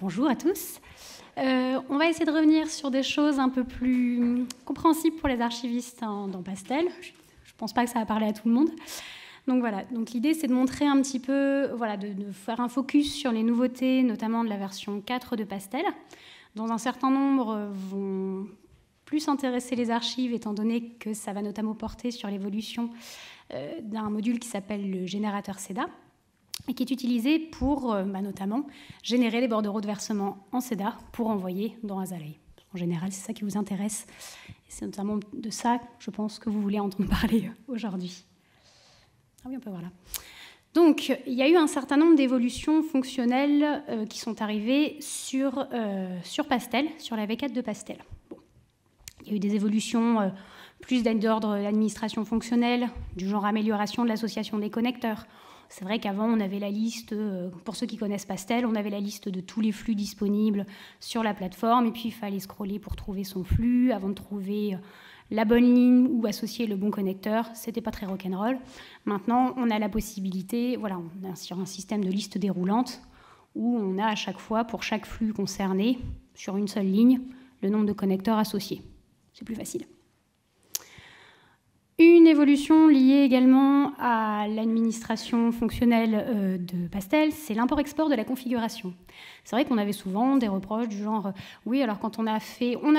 Bonjour à tous. On va essayer de revenir sur des choses un peu plus compréhensibles pour les archivistes dans Pastel. Je ne pense pas que ça va parler à tout le monde. Donc voilà, donc l'idée c'est de montrer un petit peu, voilà, de faire un focus sur les nouveautés, notamment de la version 4 de Pastel, dont un certain nombre vont plus intéresser les archives, étant donné que ça va notamment porter sur l'évolution d'un module qui s'appelle le générateur CEDA, et qui est utilisé pour notamment générer les bordereaux de versement en CEDA pour envoyer dans Azalea. En général, c'est ça qui vous intéresse. Et c'est notamment de ça, je pense, que vous voulez entendre parler aujourd'hui. Ah oui, on peut voir là. Donc, il y a eu un certain nombre d'évolutions fonctionnelles qui sont arrivées sur Pastel, sur la V4 de Pastel. Bon. Il y a eu des évolutions plus d'ordre d'administration fonctionnelle, du genre amélioration de l'association des connecteurs. C'est vrai qu'avant, on avait la liste, pour ceux qui connaissent Pastel, on avait la liste de tous les flux disponibles sur la plateforme, et puis il fallait scroller pour trouver son flux, avant de trouver la bonne ligne ou associer le bon connecteur. C'était pas très rock'n'roll. Maintenant, on a la possibilité, voilà, on est sur un système de liste déroulante, où on a à chaque fois, pour chaque flux concerné, sur une seule ligne, le nombre de connecteurs associés. C'est plus facile. Une évolution liée également à l'administration fonctionnelle de Pastel, c'est l'import-export de la configuration. C'est vrai qu'on avait souvent des reproches du genre « oui, alors quand on a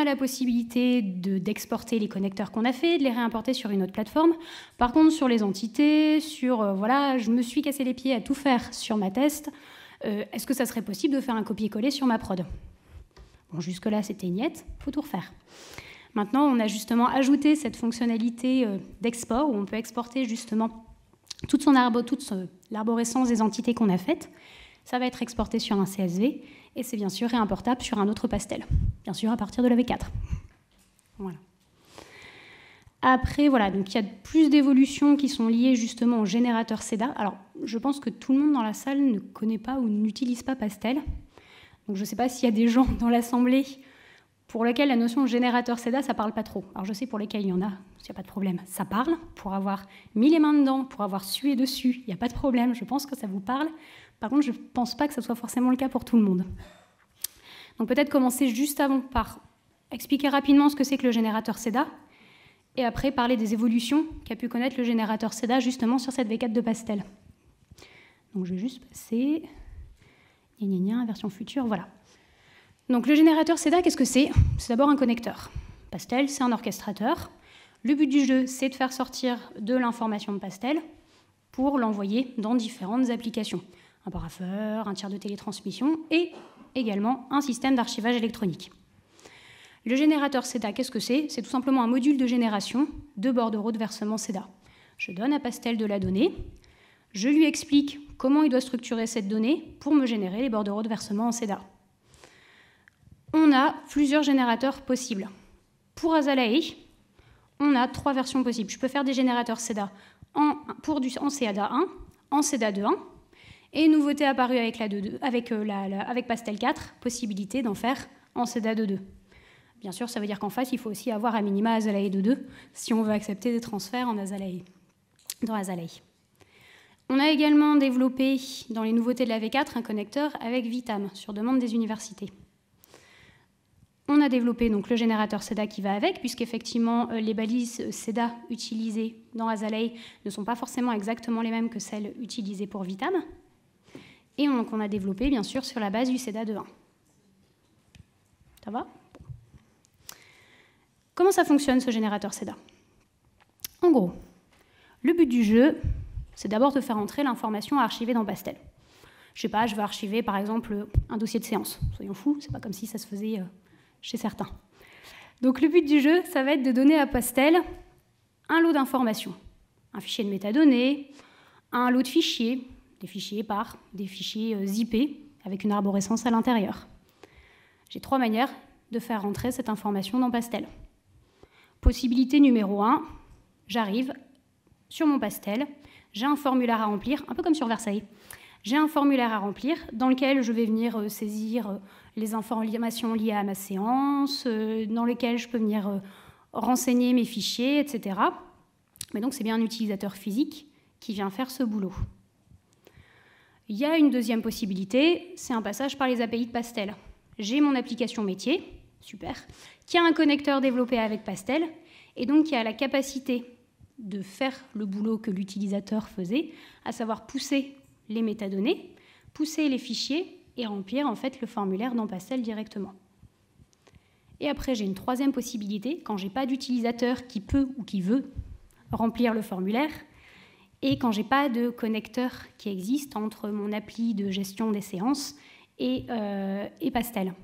la possibilité d'exporter les connecteurs qu'on a fait, de les réimporter sur une autre plateforme. Par contre, sur les entités, voilà, je me suis cassé les pieds à tout faire sur ma test, est-ce que ça serait possible de faire un copier-coller sur ma prod ?» Bon, jusque-là, c'était niette, il faut tout refaire. Maintenant, on a justement ajouté cette fonctionnalité d'export où on peut exporter justement toute l'arborescence des entités qu'on a faites. Ça va être exporté sur un CSV et c'est bien sûr réimportable sur un autre Pastel, bien sûr à partir de la V4. Voilà. Après, voilà, donc il y a plus d'évolutions qui sont liées justement au générateur CEDA. Alors, je pense que tout le monde dans la salle ne connaît pas ou n'utilise pas Pastel. Donc, je ne sais pas s'il y a des gens dans l'assemblée pour lesquels la notion de générateur CEDA, ça ne parle pas trop. Alors je sais pour lesquels il y en a, il n'y a pas de problème. Ça parle, pour avoir mis les mains dedans, pour avoir sué dessus, il n'y a pas de problème, je pense que ça vous parle. Par contre, je ne pense pas que ce soit forcément le cas pour tout le monde. Donc peut-être commencer juste avant par expliquer rapidement ce que c'est que le générateur CEDA, et après parler des évolutions qu'a pu connaître le générateur CEDA justement sur cette V4 de Pastel. Donc je vais juste passer... version future, voilà. Donc le générateur CEDA, qu'est-ce que c'est? C'est d'abord un connecteur. Pastel, c'est un orchestrateur. Le but du jeu, c'est de faire sortir de l'information de Pastel pour l'envoyer dans différentes applications. Un parapheur, un tiers de télétransmission et également un système d'archivage électronique. Le générateur CEDA, qu'est-ce que c'est? C'est tout simplement un module de génération de bordereaux de versement CEDA. Je donne à Pastel de la donnée, je lui explique comment il doit structurer cette donnée pour me générer les bordereaux de versement en CEDA. On a plusieurs générateurs possibles. Pour Azalea, on a 3 versions possibles. Je peux faire des générateurs CEDA en CEDA 1, en CEDA 2.1, et nouveauté apparue avec Pastel 4, possibilité d'en faire en CEDA 2.2. Bien sûr, ça veut dire qu'en face, il faut aussi avoir à minima Azalea 2.2 si on veut accepter des transferts dans Azalea. On a également développé, dans les nouveautés de la V4, un connecteur avec Vitam, sur demande des universités. On a développé donc le générateur CEDA qui va avec, puisqu'effectivement, les balises CEDA utilisées dans Azalea ne sont pas forcément exactement les mêmes que celles utilisées pour Vitam. Et donc, on a développé, bien sûr, sur la base du CEDA 2.1. Ça va? Comment ça fonctionne, ce générateur CEDA? En gros, le but du jeu, c'est d'abord de faire entrer l'information à archiver dans Pastel. Je sais pas, je veux archiver, par exemple, un dossier de séance. Soyons fous, c'est pas comme si ça se faisait... chez certains. Donc le but du jeu, ça va être de donner à Pastel un lot d'informations. Un fichier de métadonnées, un lot de fichiers, des fichiers épars, des fichiers zippés, avec une arborescence à l'intérieur. J'ai 3 manières de faire rentrer cette information dans Pastel. Possibilité numéro 1, j'arrive sur mon Pastel, j'ai un formulaire à remplir, un peu comme sur Versailles. J'ai un formulaire à remplir dans lequel je vais venir saisir les informations liées à ma séance, dans lequel je peux venir renseigner mes fichiers, etc. Mais donc c'est bien un utilisateur physique qui vient faire ce boulot. Il y a une deuxième possibilité, c'est un passage par les API de Pastel. J'ai mon application métier, super, qui a un connecteur développé avec Pastel, et donc qui a la capacité de faire le boulot que l'utilisateur faisait, à savoir pousser les métadonnées, pousser les fichiers et remplir en fait le formulaire dans Pastel directement. Et après, j'ai une troisième possibilité, quand je n'ai pas d'utilisateur qui peut ou qui veut remplir le formulaire, et quand je n'ai pas de connecteur qui existe entre mon appli de gestion des séances et Pastel.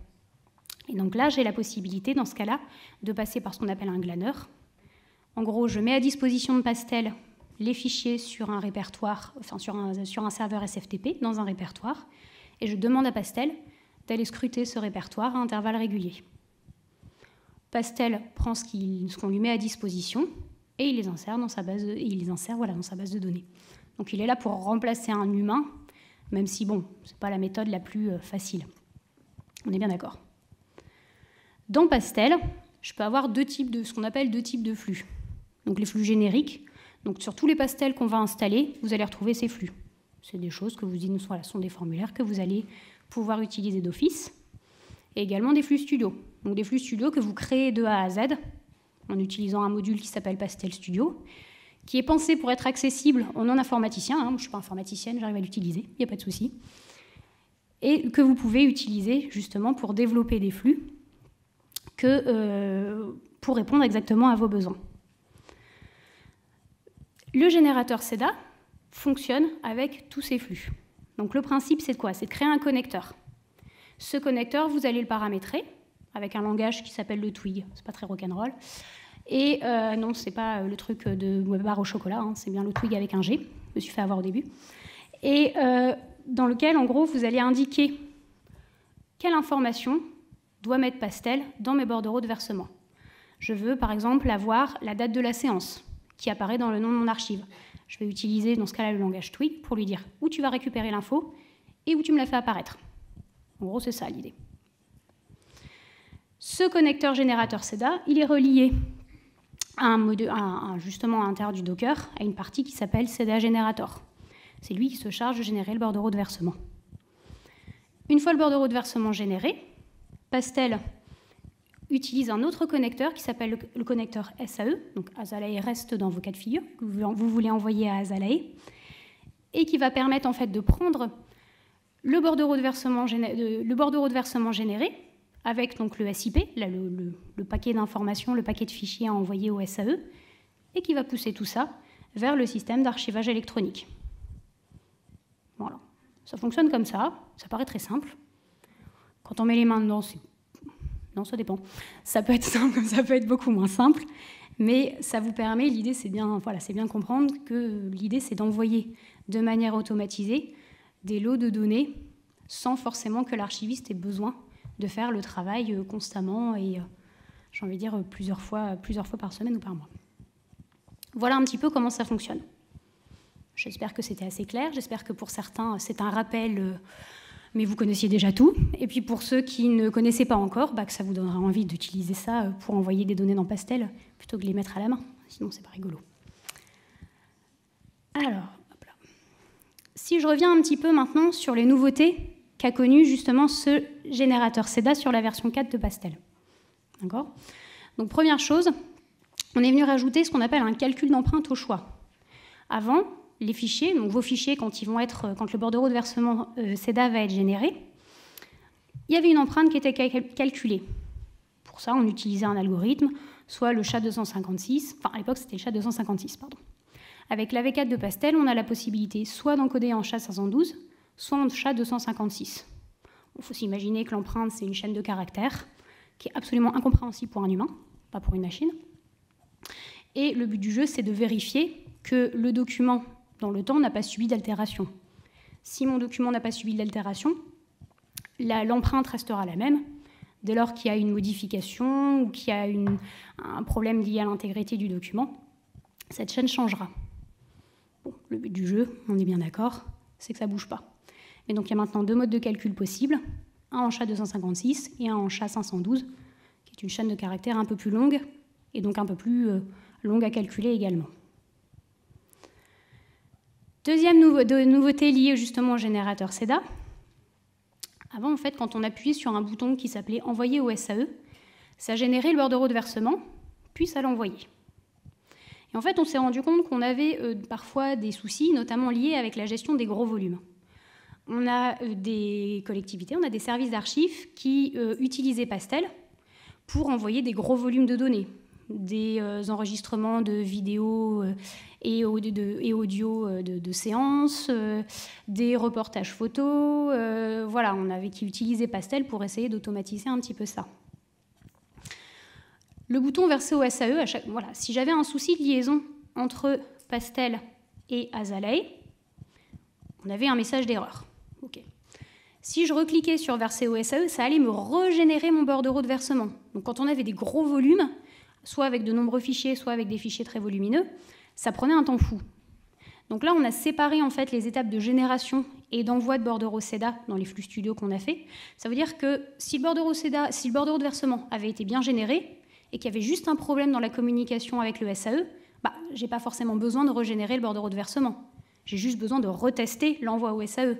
Et donc là, j'ai la possibilité, dans ce cas-là, de passer par ce qu'on appelle un glanneur. En gros, je mets à disposition de Pastel les fichiers sur un répertoire, enfin sur un serveur SFTP, dans un répertoire, et je demande à Pastel d'aller scruter ce répertoire à intervalles réguliers. Pastel prend ce qu'on lui met à disposition et il les insère dans sa base dans sa base de données. Donc il est là pour remplacer un humain, même si bon, ce n'est pas la méthode la plus facile. On est bien d'accord. Dans Pastel, je peux avoir ce qu'on appelle deux types de flux. Donc les flux génériques. Donc sur tous les Pastels qu'on va installer, vous allez retrouver ces flux. C'est des choses que sont des formulaires que vous allez pouvoir utiliser d'office. Et également des flux studio. Donc des flux studio que vous créez de A à Z en utilisant un module qui s'appelle Pastel Studio, qui est pensé pour être accessible aux non-informaticiens. Je ne suis pas informaticienne, j'arrive à l'utiliser, il n'y a pas de souci. Et que vous pouvez utiliser justement pour développer des flux pour répondre exactement à vos besoins. Le générateur CEDA fonctionne avec tous ces flux. Donc le principe, c'est de quoi? C'est de créer un connecteur. Ce connecteur, vous allez le paramétrer avec un langage qui s'appelle le Twig. C'est pas très rock'n'roll. Et non, c'est pas le truc de barre au chocolat, c'est bien le Twig avec un G. Je me suis fait avoir au début. Et dans lequel, en gros, vous allez indiquer quelle information doit mettre Pastel dans mes bordereaux de versement. Je veux, par exemple, avoir la date de la séance qui apparaît dans le nom de mon archive. Je vais utiliser, dans ce cas-là, le langage Twig pour lui dire où tu vas récupérer l'info et où tu me la fais apparaître. En gros, c'est ça l'idée. Ce connecteur générateur CEDA, il est relié justement à l'intérieur du Docker, à une partie qui s'appelle CEDA Generator. C'est lui qui se charge de générer le bordereau de versement. Une fois le bordereau de versement généré, Pastel utilise un autre connecteur qui s'appelle le connecteur SAE, donc Azalae reste dans vos cas de figure, que vous voulez envoyer à Azalae, et qui va permettre en fait de prendre le bordereau de versement généré, avec donc le SIP, le paquet d'informations, le paquet de fichiers à envoyer au SAE, et qui va pousser tout ça vers le système d'archivage électronique. Voilà. Ça fonctionne comme ça paraît très simple. Quand on met les mains dedans, non, ça dépend. Ça peut être simple, comme ça peut être beaucoup moins simple, mais ça vous permet, l'idée c'est bien comprendre que l'idée c'est d'envoyer de manière automatisée des lots de données sans forcément que l'archiviste ait besoin de faire le travail constamment et, j'ai envie de dire, plusieurs fois par semaine ou par mois. Voilà un petit peu comment ça fonctionne. J'espère que c'était assez clair, j'espère que pour certains c'est un rappel, mais vous connaissiez déjà tout. Et puis pour ceux qui ne connaissaient pas encore, que ça vous donnera envie d'utiliser ça pour envoyer des données dans Pastel plutôt que de les mettre à la main, sinon c'est pas rigolo. Alors, hop là. Si je reviens un petit peu maintenant sur les nouveautés qu'a connu justement ce générateur CEDA sur la version 4 de Pastel. D'accord ? Donc première chose, on est venu rajouter ce qu'on appelle un calcul d'empreinte au choix. Avant, les fichiers, donc vos fichiers quand le bordereau de versement CEDA va être généré, il y avait une empreinte qui était calculée. Pour ça, on utilisait un algorithme, soit le SHA-256, enfin à l'époque c'était le SHA-256, pardon. Avec la V4 de Pastel, on a la possibilité soit d'encoder en SHA-512, soit en SHA-256. Il faut s'imaginer que l'empreinte, c'est une chaîne de caractères qui est absolument incompréhensible pour un humain, pas pour une machine. Et le but du jeu, c'est de vérifier que le document, dans le temps, n'a pas subi d'altération. Si mon document n'a pas subi d'altération, l'empreinte restera la même. Dès lors qu'il y a une modification ou qu'il y a un problème lié à l'intégrité du document, cette chaîne changera. Bon, le but du jeu, on est bien d'accord, c'est que ça ne bouge pas. Et donc il y a maintenant deux modes de calcul possibles, un en SHA-256 et un en SHA-512, qui est une chaîne de caractères un peu plus longue, et donc un peu plus longue à calculer également. Deuxième nouveauté liée justement au générateur SEDA. Avant, en fait, quand on appuyait sur un bouton qui s'appelait « Envoyer au SAE », ça générait le bordereau de versement, puis ça l'envoyait. Et en fait, on s'est rendu compte qu'on avait parfois des soucis, notamment liés avec la gestion des gros volumes. On a des collectivités, on a des services d'archives qui utilisaient Pastel pour envoyer des gros volumes de données, des enregistrements de vidéos et audio de séances, des reportages photos. Voilà, on avait qui utilisait Pastel pour essayer d'automatiser un petit peu ça. Le bouton verser au SAE, voilà, si j'avais un souci de liaison entre Pastel et Azalea, on avait un message d'erreur. Okay. Si je recliquais sur verser au SAE, ça allait me régénérer mon bordereau de versement. Donc quand on avait des gros volumes, soit avec de nombreux fichiers, soit avec des fichiers très volumineux, ça prenait un temps fou. Donc là, on a séparé en fait les étapes de génération et d'envoi de bordereau SEDA dans les flux studio qu'on a fait. Ça veut dire que si le bordereau de versement avait été bien généré et qu'il y avait juste un problème dans la communication avec le SAE, je n'ai pas forcément besoin de régénérer le bordereau de versement. J'ai juste besoin de retester l'envoi au SAE.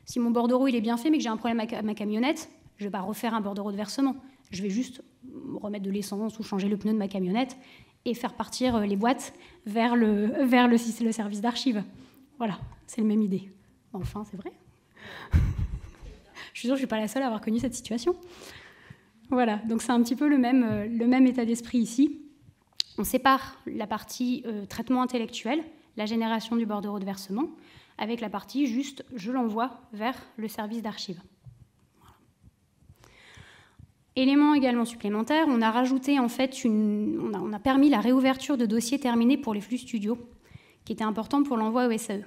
Si mon bordereau il est bien fait mais que j'ai un problème avec ma camionnette, je ne vais pas refaire un bordereau de versement. Je vais juste remettre de l'essence ou changer le pneu de ma camionnette et faire partir les boîtes vers le service d'archives. Voilà, c'est la même idée. Enfin, c'est vrai. Je suis sûre que je ne suis pas la seule à avoir connu cette situation. Voilà, donc c'est un petit peu le même état d'esprit ici. On sépare la partie traitement intellectuel, la génération du bordereau de versement, avec la partie juste je l'envoie vers le service d'archives. Voilà. Élément également supplémentaire, on a rajouté en fait on a permis la réouverture de dossiers terminés pour les flux studio, qui était important pour l'envoi au SAE.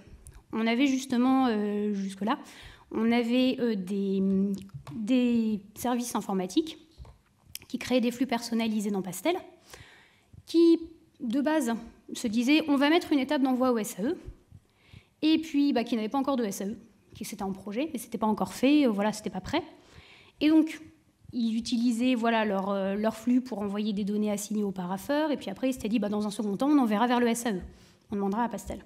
On avait justement jusque-là, on avait des services informatiques qui créaient des flux personnalisés dans Pastel, qui, de base, se disaient on va mettre une étape d'envoi au SAE, et puis qui n'avait pas encore de SAE, qui c'était en projet, mais ce n'était pas encore fait, voilà, ce n'était pas prêt. Et donc, ils utilisaient voilà, leur flux pour envoyer des données assignées au parapheur, et puis après, ils s'étaient dit dans un second temps, on enverra vers le SAE, on demandera à Pastel.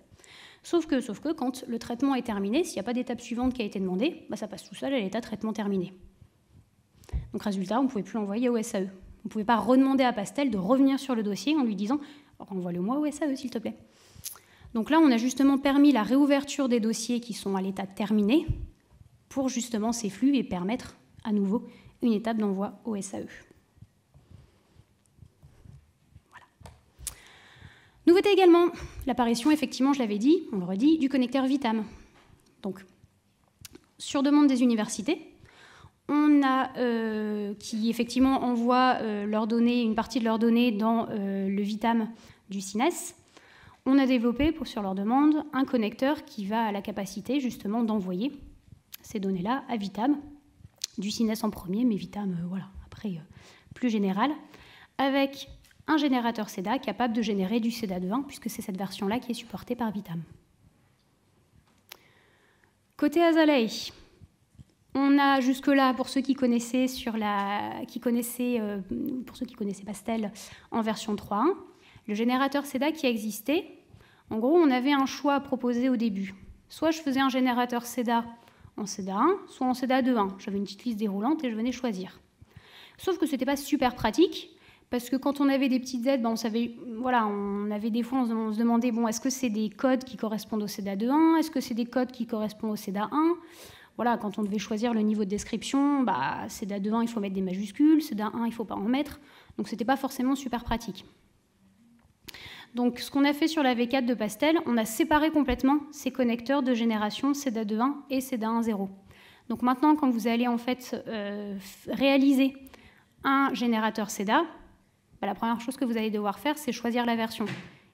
Sauf que quand le traitement est terminé, s'il n'y a pas d'étape suivante qui a été demandée, ça passe tout seul à l'état traitement terminé. Donc résultat, on ne pouvait plus l'envoyer au SAE. On ne pouvait pas redemander à Pastel de revenir sur le dossier en lui disant « envoie-le-moi au SAE, s'il te plaît ». Donc là, on a justement permis la réouverture des dossiers qui sont à l'état terminé pour justement ces flux et permettre à nouveau une étape d'envoi au SAE. Voilà. Nouveauté également, l'apparition, effectivement, je l'avais dit, on le redit, du connecteur Vitam. Donc, sur demande des universités, on a qui effectivement envoient leurs données, une partie de leurs données dans le Vitam du CINES. On a développé, sur leur demande, un connecteur qui va à la capacité justement d'envoyer ces données-là à Vitam, du CINES en premier, mais Vitam, voilà, après, plus général, avec un générateur SEDA capable de générer du SEDA 2.1, puisque c'est cette version-là qui est supportée par Vitam. Côté Azalea, on a jusque-là, pour ceux qui connaissaient Pastel en version 3.1, le générateur SEDA qui existait. En gros, on avait un choix à proposer au début. Soit je faisais un générateur SEDA en SEDA 1, soit en SEDA 2.1. J'avais une petite liste déroulante et je venais choisir. Sauf que ce n'était pas super pratique, parce que quand on avait des petites aides, on savait, voilà, on avait des fois, on se demandait, est-ce que c'est des codes qui correspondent au SEDA 2.1 ? Est-ce que c'est des codes qui correspondent au SEDA 1 ? Voilà, quand on devait choisir le niveau de description, SEDA 2.1, il faut mettre des majuscules, SEDA 1, il ne faut pas en mettre. Donc, ce n'était pas forcément super pratique. Donc, ce qu'on a fait sur la V4 de Pastel, on a séparé complètement ces connecteurs de génération SEDA 2.1 et SEDA 1.0. Donc, maintenant, quand vous allez en fait réaliser un générateur SEDA, la première chose que vous allez devoir faire, c'est choisir la version.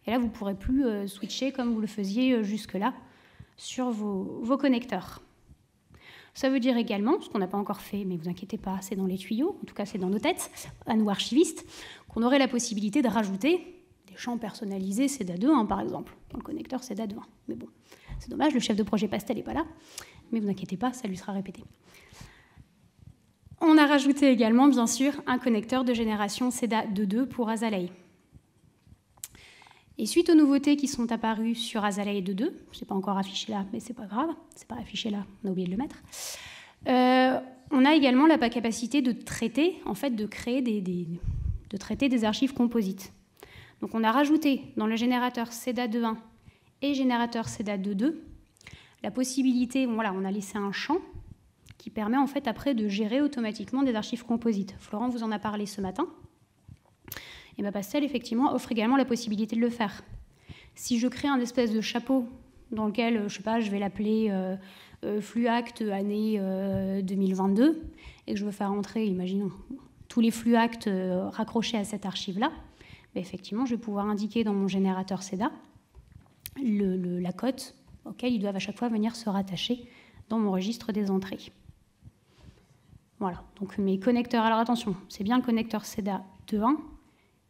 Et là, vous ne pourrez plus switcher comme vous le faisiez jusque-là sur vos connecteurs. Ça veut dire également, ce qu'on n'a pas encore fait, mais vous inquiétez pas, c'est dans les tuyaux, en tout cas c'est dans nos têtes, à nous archivistes, qu'on aurait la possibilité de rajouter des champs personnalisés SEDA 2.1 par exemple, dans le connecteur SEDA 2.1. Mais bon, c'est dommage, le chef de projet Pastel n'est pas là, mais vous inquiétez pas, ça lui sera répété. On a rajouté également, bien sûr, un connecteur de génération SEDA 2.2 pour Azalea. Et suite aux nouveautés qui sont apparues sur Azalea 2.2, c'est pas encore affiché là, mais c'est pas grave, c'est pas affiché là, on a oublié de le mettre. On a également la capacité de traiter, en fait, de créer de traiter des archives composites. Donc on a rajouté dans le générateur CEDA 2.1 et générateur CEDA 2.2 la possibilité, voilà, on a laissé un champ qui permet en fait après de gérer automatiquement des archives composites. Florent vous en a parlé ce matin. Et bien Pastel, effectivement, offre également la possibilité de le faire. Si je crée un espèce de chapeau dans lequel, je sais pas, je vais l'appeler flux-acte année 2022, et que je veux faire entrer, imaginons, tous les flux-actes raccrochés à cette archive-là, ben effectivement, je vais pouvoir indiquer dans mon générateur CEDA la cote auquel ils doivent à chaque fois venir se rattacher dans mon registre des entrées. Voilà, donc mes connecteurs, alors attention, c'est bien le connecteur CEDA 2.1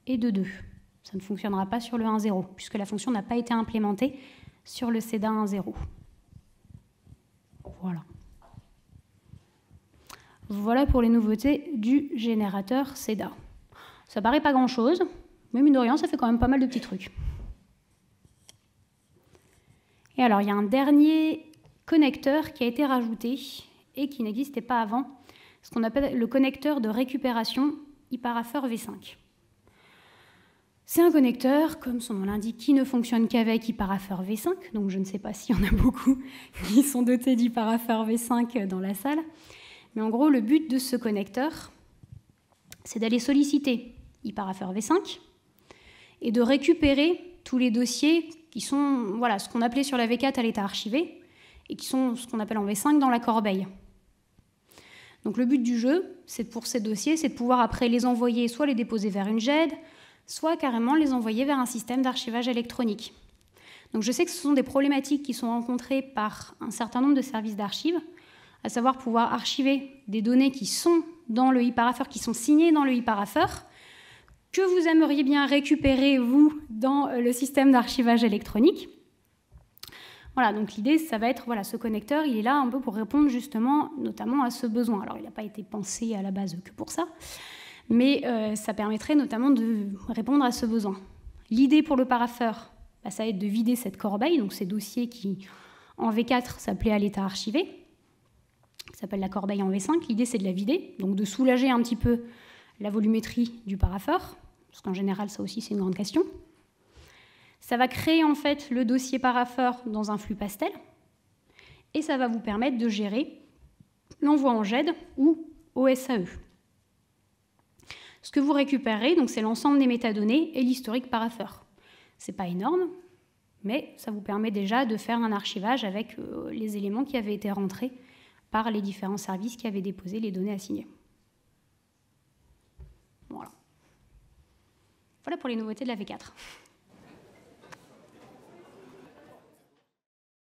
et 2.2. Ça ne fonctionnera pas sur le 1.0, puisque la fonction n'a pas été implémentée sur le CEDA 1.0. Voilà. Voilà pour les nouveautés du générateur CEDA. Ça paraît pas grand-chose, mais mine de rien, ça fait quand même pas mal de petits trucs. Et alors, il y a un dernier connecteur qui a été rajouté et qui n'existait pas avant, ce qu'on appelle le connecteur de récupération eParafer V5. C'est un connecteur, comme son nom l'indique, qui ne fonctionne qu'avec eParafer V5, donc je ne sais pas s'il y en a beaucoup qui sont dotés d'eParafer V5 dans la salle, mais en gros, le but de ce connecteur, c'est d'aller solliciter eParafer V5 et de récupérer tous les dossiers qui sont, voilà, ce qu'on appelait sur la V4 à l'état archivé, et qui sont ce qu'on appelle en V5 dans la corbeille. Donc le but du jeu, c'est pour ces dossiers, c'est de pouvoir après les envoyer, soit les déposer vers une GED, soit carrément les envoyer vers un système d'archivage électronique. Donc je sais que ce sont des problématiques qui sont rencontrées par un certain nombre de services d'archives, à savoir pouvoir archiver des données qui sont dans le eParafer, qui sont signées dans le eParafer, que vous aimeriez bien récupérer, vous, dans le système d'archivage électronique. Voilà, donc l'idée, ça va être, voilà, ce connecteur, il est là un peu pour répondre justement, notamment à ce besoin. Alors, il n'a pas été pensé à la base que pour ça, mais ça permettrait notamment de répondre à ce besoin. L'idée pour le parafer, bah, ça va être de vider cette corbeille, donc ces dossiers qui, en V4, s'appelaient à l'état archivé, qui s'appelle la corbeille en V5. L'idée, c'est de la vider, donc de soulager un petit peu la volumétrie du parafer, parce qu'en général, ça aussi, c'est une grande question. Ça va créer en fait le dossier parafer dans un flux pastel, et ça va vous permettre de gérer l'envoi en GED ou au SAE. Ce que vous récupérez, donc c'est l'ensemble des métadonnées et l'historique parafer. C'est pas énorme, mais ça vous permet déjà de faire un archivage avec les éléments qui avaient été rentrés par les différents services qui avaient déposé les données assignées. Voilà. Voilà pour les nouveautés de la V4.